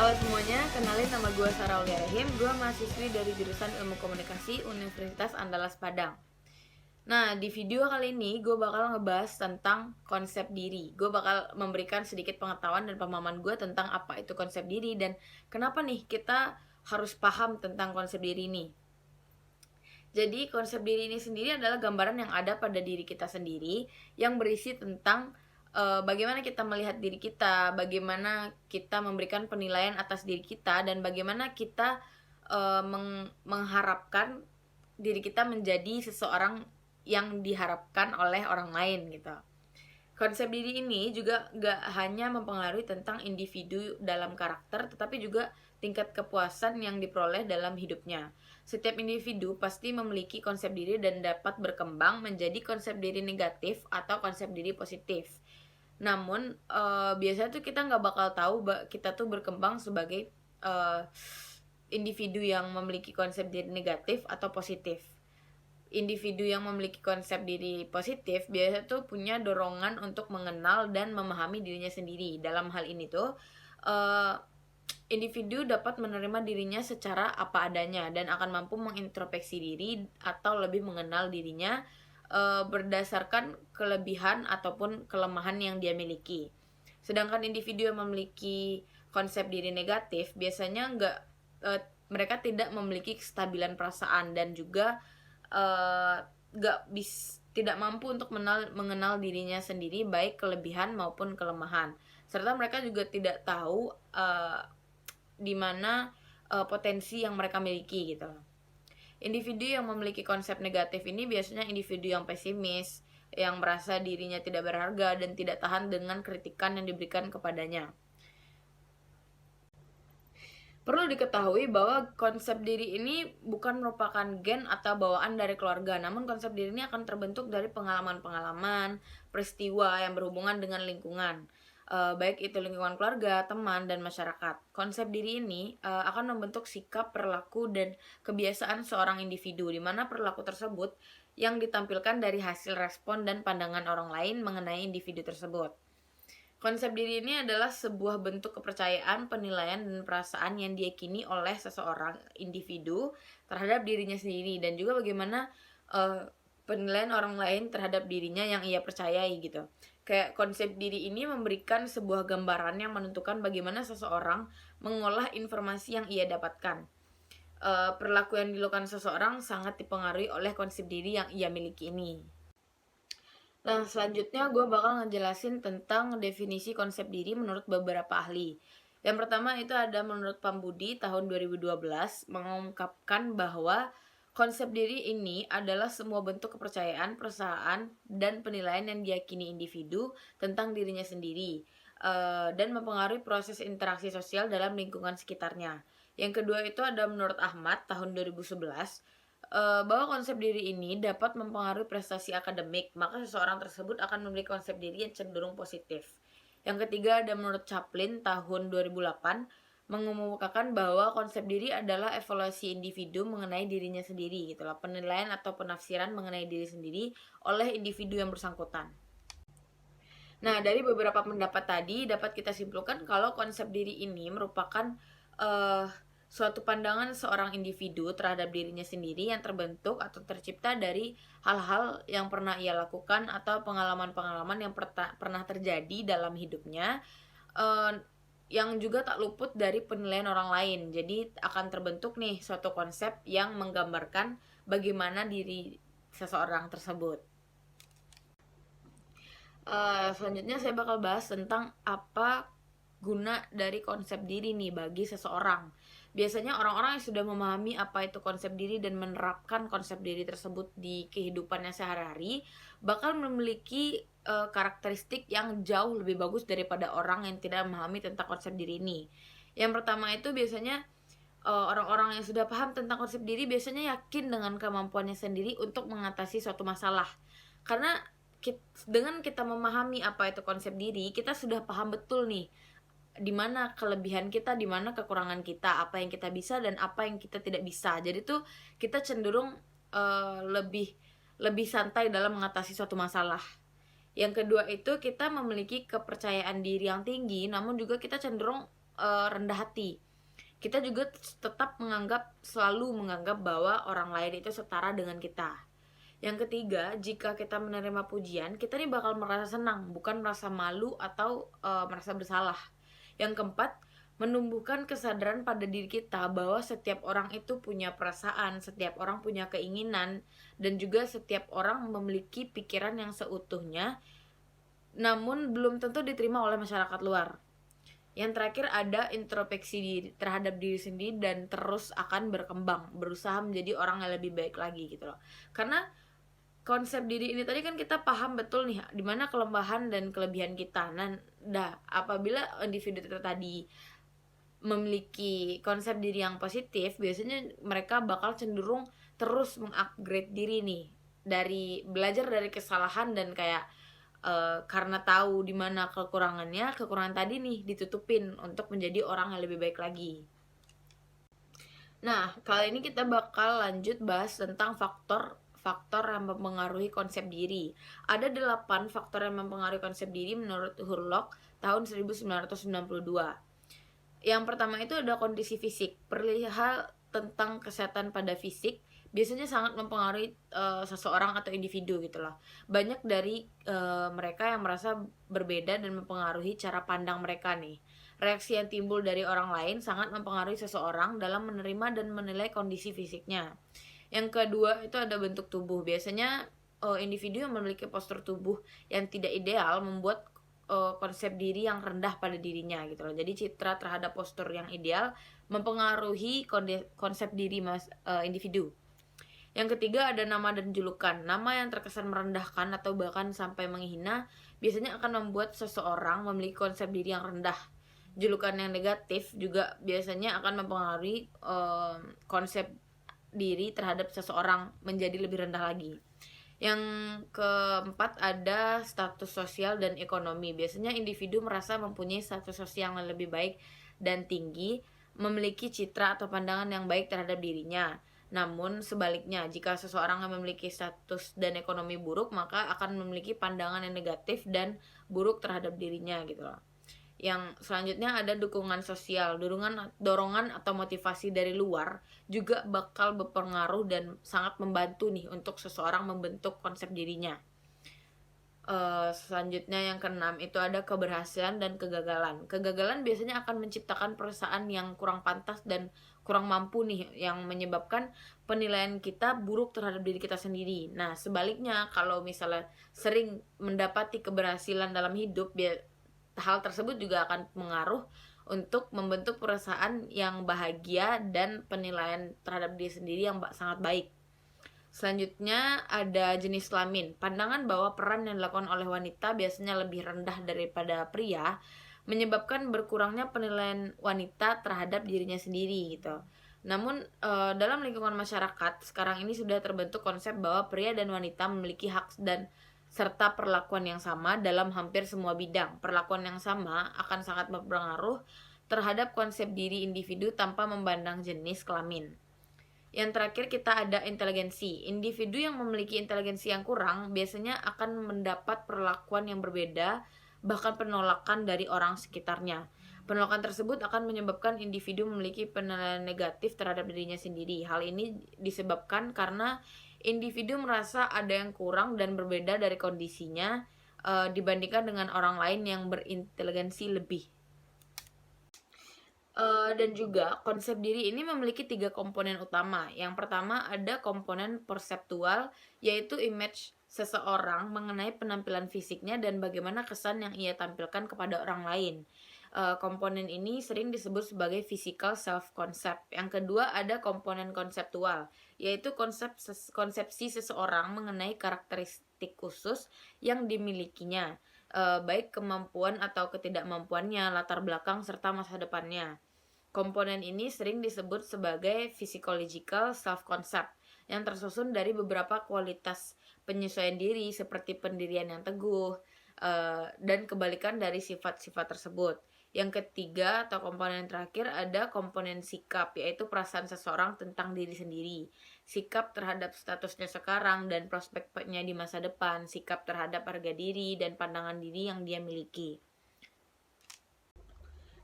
Halo semuanya, kenalin nama gue Sarah Aulia Rahim. Gue mahasiswi dari jurusan Ilmu Komunikasi Universitas Andalas Padang. Nah, di video kali ini gue bakal ngebahas tentang konsep diri. Gue bakal memberikan sedikit pengetahuan dan pemahaman gue tentang apa itu konsep diri dan kenapa nih kita harus paham tentang konsep diri ini. Jadi konsep diri ini sendiri adalah gambaran yang ada pada diri kita sendiri yang berisi tentang bagaimana kita melihat diri kita, bagaimana kita memberikan penilaian atas diri kita, dan bagaimana kita mengharapkan diri kita menjadi seseorang yang diharapkan oleh orang lain gitu. Konsep diri ini juga gak hanya mempengaruhi tentang individu dalam karakter, tetapi juga tingkat kepuasan yang diperoleh dalam hidupnya. Setiap individu pasti memiliki konsep diri dan dapat berkembang menjadi konsep diri negatif atau konsep diri positif. Namun biasanya tuh kita nggak bakal tahu kita tuh berkembang sebagai individu yang memiliki konsep diri negatif atau positif. Individu yang memiliki konsep diri positif biasanya tuh punya dorongan untuk mengenal dan memahami dirinya sendiri. Dalam hal ini tuh individu dapat menerima dirinya secara apa adanya dan akan mampu mengintrospeksi diri atau lebih mengenal dirinya berdasarkan kelebihan ataupun kelemahan yang dia miliki. Sedangkan individu yang memiliki konsep diri negatif biasanya mereka tidak memiliki kestabilan perasaan dan juga tidak mampu untuk mengenal dirinya sendiri, baik kelebihan maupun kelemahan. Serta mereka juga tidak tahu di mana potensi yang mereka miliki gitu. Individu yang memiliki konsep negatif ini biasanya individu yang pesimis, yang merasa dirinya tidak berharga dan tidak tahan dengan kritikan yang diberikan kepadanya. Perlu diketahui bahwa konsep diri ini bukan merupakan gen atau bawaan dari keluarga, namun konsep diri ini akan terbentuk dari pengalaman-pengalaman, peristiwa yang berhubungan dengan lingkungan, baik itu lingkungan keluarga, teman, dan masyarakat. Konsep diri ini akan membentuk sikap, perilaku, dan kebiasaan seorang individu, di mana perilaku tersebut yang ditampilkan dari hasil respon dan pandangan orang lain mengenai individu tersebut. Konsep diri ini adalah sebuah bentuk kepercayaan, penilaian, dan perasaan yang diyakini oleh seseorang individu terhadap dirinya sendiri, dan juga bagaimana penilaian orang lain terhadap dirinya yang ia percayai gitu. Kayak konsep diri ini memberikan sebuah gambaran yang menentukan bagaimana seseorang mengolah informasi yang ia dapatkan. Perilaku yang dilakukan seseorang sangat dipengaruhi oleh konsep diri yang ia miliki ini. Nah, selanjutnya gue bakal ngejelasin tentang definisi konsep diri menurut beberapa ahli. Yang pertama itu ada menurut Pambudi tahun 2012 mengungkapkan bahwa konsep diri ini adalah semua bentuk kepercayaan, perasaan, dan penilaian yang diyakini individu tentang dirinya sendiri dan mempengaruhi proses interaksi sosial dalam lingkungan sekitarnya. Yang kedua itu ada menurut Ahmad tahun 2011 bahwa konsep diri ini dapat mempengaruhi prestasi akademik, maka seseorang tersebut akan memiliki konsep diri yang cenderung positif. Yang ketiga ada menurut Chaplin tahun 2008 mengemukakan bahwa konsep diri adalah evaluasi individu mengenai dirinya sendiri, gitulah, penilaian atau penafsiran mengenai diri sendiri oleh individu yang bersangkutan. Nah, dari beberapa pendapat tadi dapat kita simpulkan kalau konsep diri ini merupakan suatu pandangan seorang individu terhadap dirinya sendiri yang terbentuk atau tercipta dari hal-hal yang pernah ia lakukan atau pengalaman-pengalaman yang pernah terjadi dalam hidupnya, yang juga tak luput dari penilaian orang lain. Jadi akan terbentuk nih suatu konsep yang menggambarkan bagaimana diri seseorang tersebut. Selanjutnya saya bakal bahas tentang apa guna dari konsep diri nih bagi seseorang. Biasanya orang-orang yang sudah memahami apa itu konsep diri dan menerapkan konsep diri tersebut di kehidupannya sehari-hari bakal memiliki karakteristik yang jauh lebih bagus daripada orang yang tidak memahami tentang konsep diri ini. Yang pertama itu biasanya orang-orang yang sudah paham tentang konsep diri biasanya yakin dengan kemampuannya sendiri untuk mengatasi suatu masalah. Karena dengan kita memahami apa itu konsep diri, kita sudah paham betul nih di mana kelebihan kita, di mana kekurangan kita, apa yang kita bisa dan apa yang kita tidak bisa. Jadi tuh kita cenderung lebih santai dalam mengatasi suatu masalah. Yang kedua itu kita memiliki kepercayaan diri yang tinggi, namun juga kita cenderung rendah hati. Kita juga tetap selalu menganggap bahwa orang lain itu setara dengan kita. Yang ketiga, jika kita menerima pujian, kita nih bakal merasa senang, bukan merasa malu atau merasa bersalah. Yang keempat, menumbuhkan kesadaran pada diri kita bahwa setiap orang itu punya perasaan, setiap orang punya keinginan, dan juga setiap orang memiliki pikiran yang seutuhnya, namun belum tentu diterima oleh masyarakat luar. Yang terakhir ada introspeksi diri terhadap diri sendiri dan terus akan berkembang, berusaha menjadi orang yang lebih baik lagi gitu loh. Karena konsep diri ini tadi kan kita paham betul nih di mana kelemahan dan kelebihan kita. Nah, apabila individu itu tadi memiliki konsep diri yang positif, biasanya mereka bakal cenderung terus mengupgrade diri nih, dari belajar dari kesalahan dan kayak karena tahu di mana kekurangan tadi nih ditutupin untuk menjadi orang yang lebih baik lagi. Nah, kali ini kita bakal lanjut bahas tentang faktor yang mempengaruhi konsep diri. Ada 8 faktor yang mempengaruhi konsep diri menurut Hurlock tahun 1992. Yang pertama itu ada kondisi fisik. Perihal tentang kesehatan pada fisik biasanya sangat mempengaruhi seseorang atau individu gitu loh. Banyak dari mereka yang merasa berbeda dan mempengaruhi cara pandang mereka nih. Reaksi yang timbul dari orang lain sangat mempengaruhi seseorang dalam menerima dan menilai kondisi fisiknya. Yang kedua itu ada bentuk tubuh. Biasanya individu yang memiliki postur tubuh yang tidak ideal membuat konsep diri yang rendah pada dirinya gitu loh. Jadi citra terhadap postur yang ideal mempengaruhi konsep diri individu. Yang ketiga ada nama dan julukan. Nama yang terkesan merendahkan atau bahkan sampai menghina biasanya akan membuat seseorang memiliki konsep diri yang rendah. Julukan yang negatif juga biasanya akan mempengaruhi konsep diri terhadap seseorang menjadi lebih rendah lagi. Yang keempat ada status sosial dan ekonomi. Biasanya individu merasa mempunyai status sosial yang lebih baik dan tinggi, memiliki citra atau pandangan yang baik terhadap dirinya. Namun sebaliknya, jika seseorang yang memiliki status dan ekonomi buruk, maka akan memiliki pandangan yang negatif dan buruk terhadap dirinya gitu loh. Yang selanjutnya ada dukungan sosial. Dorongan atau motivasi dari luar juga bakal berpengaruh dan sangat membantu nih untuk seseorang membentuk konsep dirinya. Selanjutnya yang keenam itu ada keberhasilan dan kegagalan. Kegagalan biasanya akan menciptakan perusahaan yang kurang pantas dan kurang mampu nih, yang menyebabkan penilaian kita buruk terhadap diri kita sendiri. Nah, sebaliknya kalau misalnya sering mendapati keberhasilan dalam hidup, hal tersebut juga akan mengaruh untuk membentuk perusahaan yang bahagia dan penilaian terhadap diri sendiri yang sangat baik. Selanjutnya ada jenis kelamin. Pandangan bahwa peran yang dilakukan oleh wanita biasanya lebih rendah daripada pria menyebabkan berkurangnya penilaian wanita terhadap dirinya sendiri gitu. Namun dalam lingkungan masyarakat sekarang ini sudah terbentuk konsep bahwa pria dan wanita memiliki hak dan serta perlakuan yang sama dalam hampir semua bidang. Perlakuan yang sama akan sangat berpengaruh terhadap konsep diri individu tanpa memandang jenis kelamin. Yang terakhir kita ada inteligensi. Individu yang memiliki inteligensi yang kurang biasanya akan mendapat perlakuan yang berbeda, bahkan penolakan dari orang sekitarnya. Penolakan tersebut akan menyebabkan individu memiliki penilaian negatif terhadap dirinya sendiri. Hal ini disebabkan karena individu merasa ada yang kurang dan berbeda dari kondisinya dibandingkan dengan orang lain yang berinteligensi lebih. Dan juga konsep diri ini memiliki 3 komponen utama. Yang pertama ada komponen perseptual, yaitu image seseorang mengenai penampilan fisiknya dan bagaimana kesan yang ia tampilkan kepada orang lain. Komponen ini sering disebut sebagai physical self concept. Yang kedua ada komponen konseptual, yaitu konsepsi seseorang mengenai karakteristik khusus yang dimilikinya, baik kemampuan atau ketidakmampuannya, latar belakang serta masa depannya. Komponen ini sering disebut sebagai physiological self-concept yang tersusun dari beberapa kualitas penyesuaian diri seperti pendirian yang teguh dan kebalikan dari sifat-sifat tersebut. Yang ketiga atau komponen terakhir ada komponen sikap, yaitu perasaan seseorang tentang diri sendiri. Sikap terhadap statusnya sekarang dan prospeknya di masa depan, sikap terhadap harga diri dan pandangan diri yang dia miliki.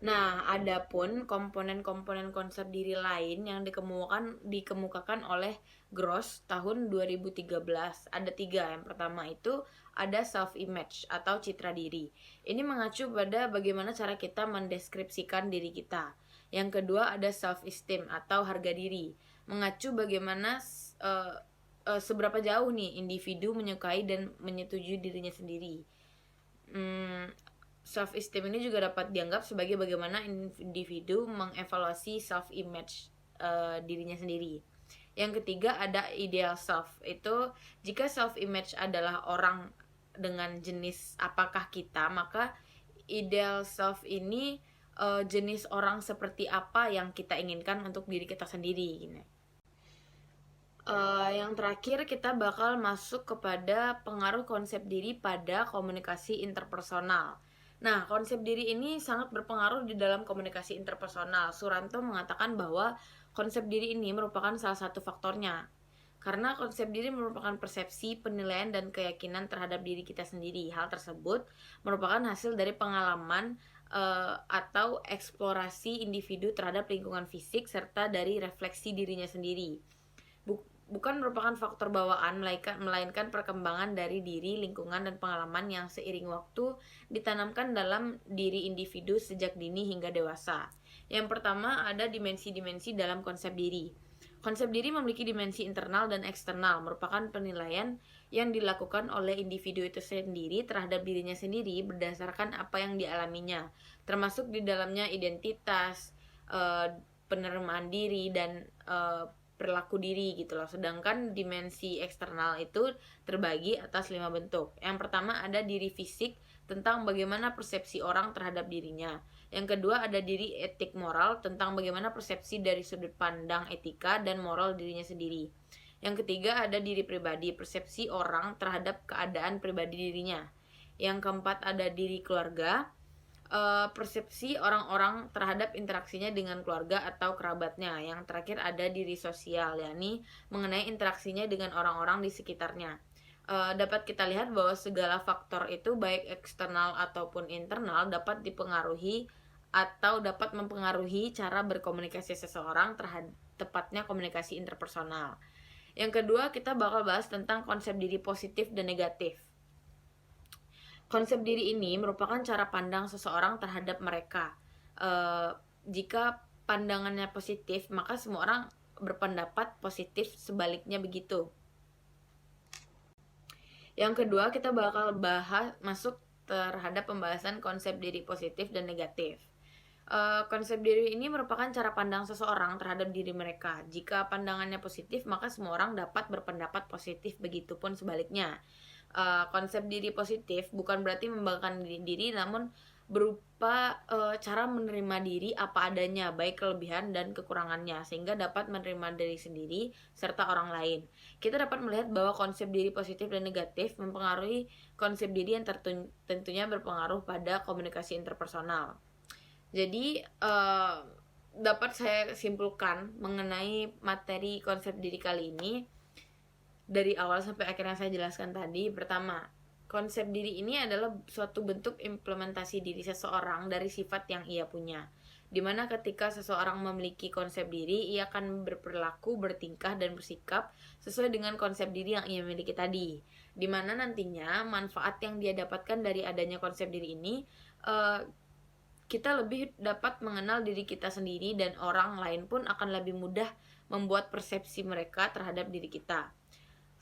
Nah, adapun komponen-komponen konsep diri lain yang dikemukakan oleh Gross tahun 2013 ada 3. Yang pertama itu ada self image atau citra diri. Ini mengacu pada bagaimana cara kita mendeskripsikan diri kita. Yang kedua ada self esteem atau harga diri, mengacu bagaimana seberapa jauh nih individu menyukai dan menyetujui dirinya sendiri. Self esteem ini juga dapat dianggap sebagai bagaimana individu mengevaluasi self image dirinya sendiri. Yang ketiga ada ideal self. Itu jika self image adalah orang dengan jenis apakah kita, maka ideal self ini jenis orang seperti apa yang kita inginkan untuk diri kita sendiri gitu. Yang terakhir kita bakal masuk kepada pengaruh konsep diri pada komunikasi interpersonal. Nah, konsep diri ini sangat berpengaruh di dalam komunikasi interpersonal. Suranto mengatakan bahwa konsep diri ini merupakan salah satu faktornya. Karena konsep diri merupakan persepsi, penilaian, dan keyakinan terhadap diri kita sendiri. Hal tersebut merupakan hasil dari pengalaman atau eksplorasi individu terhadap lingkungan fisik serta dari refleksi dirinya sendiri. Bukan merupakan faktor bawaan, melainkan perkembangan dari diri, lingkungan, dan pengalaman yang seiring waktu ditanamkan dalam diri individu sejak dini hingga dewasa. Yang pertama ada dimensi-dimensi dalam konsep diri. Konsep diri memiliki dimensi internal dan eksternal, merupakan penilaian yang dilakukan oleh individu itu sendiri terhadap dirinya sendiri berdasarkan apa yang dialaminya, termasuk di dalamnya identitas, penerimaan diri, dan perilaku diri gitu loh. Sedangkan dimensi eksternal itu terbagi atas 5 bentuk. Yang pertama ada diri fisik, tentang bagaimana persepsi orang terhadap dirinya. Yang kedua ada diri etik moral, tentang bagaimana persepsi dari sudut pandang etika dan moral dirinya sendiri. Yang ketiga ada diri pribadi, persepsi orang terhadap keadaan pribadi dirinya. Yang keempat ada diri keluarga, persepsi orang-orang terhadap interaksinya dengan keluarga atau kerabatnya. Yang terakhir ada diri sosial, yakni mengenai interaksinya dengan orang-orang di sekitarnya. Dapat kita lihat bahwa segala faktor itu baik eksternal ataupun internal dapat dipengaruhi atau dapat mempengaruhi cara berkomunikasi seseorang terhadap tepatnya komunikasi interpersonal. Yang kedua kita bakal bahas tentang konsep diri positif dan negatif. Konsep diri ini merupakan cara pandang seseorang terhadap mereka. Jika pandangannya positif, maka semua orang berpendapat positif, sebaliknya begitu. Yang kedua, kita bakal masuk terhadap pembahasan konsep diri positif dan negatif. Konsep diri ini merupakan cara pandang seseorang terhadap diri mereka. Jika pandangannya positif, maka semua orang dapat berpendapat positif, begitupun sebaliknya. Konsep diri positif bukan berarti membanggakan diri, namun berupa cara menerima diri apa adanya, baik kelebihan dan kekurangannya, sehingga dapat menerima diri sendiri serta orang lain. Kita dapat melihat bahwa konsep diri positif dan negatif mempengaruhi konsep diri yang tentunya berpengaruh pada komunikasi interpersonal. Jadi dapat saya simpulkan mengenai materi konsep diri kali ini dari awal sampai akhirnya saya jelaskan tadi. Pertama, konsep diri ini adalah suatu bentuk implementasi diri seseorang dari sifat yang ia punya. Dimana ketika seseorang memiliki konsep diri, ia akan berperilaku, bertingkah, dan bersikap sesuai dengan konsep diri yang ia miliki tadi. Dimana nantinya manfaat yang dia dapatkan dari adanya konsep diri ini, kita lebih dapat mengenal diri kita sendiri, dan orang lain pun akan lebih mudah membuat persepsi mereka terhadap diri kita.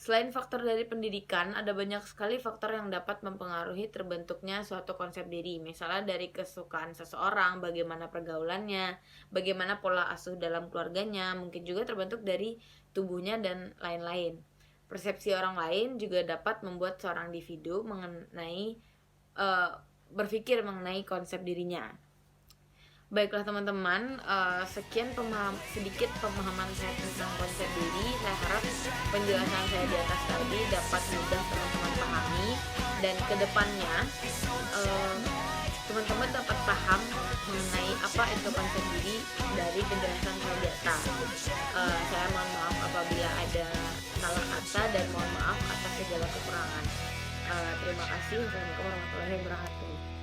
Selain faktor dari pendidikan, ada banyak sekali faktor yang dapat mempengaruhi terbentuknya suatu konsep diri. Misalnya dari kesukaan seseorang, bagaimana pergaulannya, bagaimana pola asuh dalam keluarganya, mungkin juga terbentuk dari tubuhnya dan lain-lain. Persepsi orang lain juga dapat membuat seorang individu berpikir mengenai konsep dirinya. Baiklah teman-teman, sekian sedikit pemahaman saya tentang konsep diri. Saya harap penjelasan saya di atas tadi dapat mudah teman-teman pahami, dan kedepannya teman-teman dapat paham mengenai apa itu konsep diri dari penjelasan saya di atas. Saya mohon maaf apabila ada salah kata, dan mohon maaf atas segala kekurangan. Terima kasih. Wassalamualaikum warahmatullahi wabarakatuh.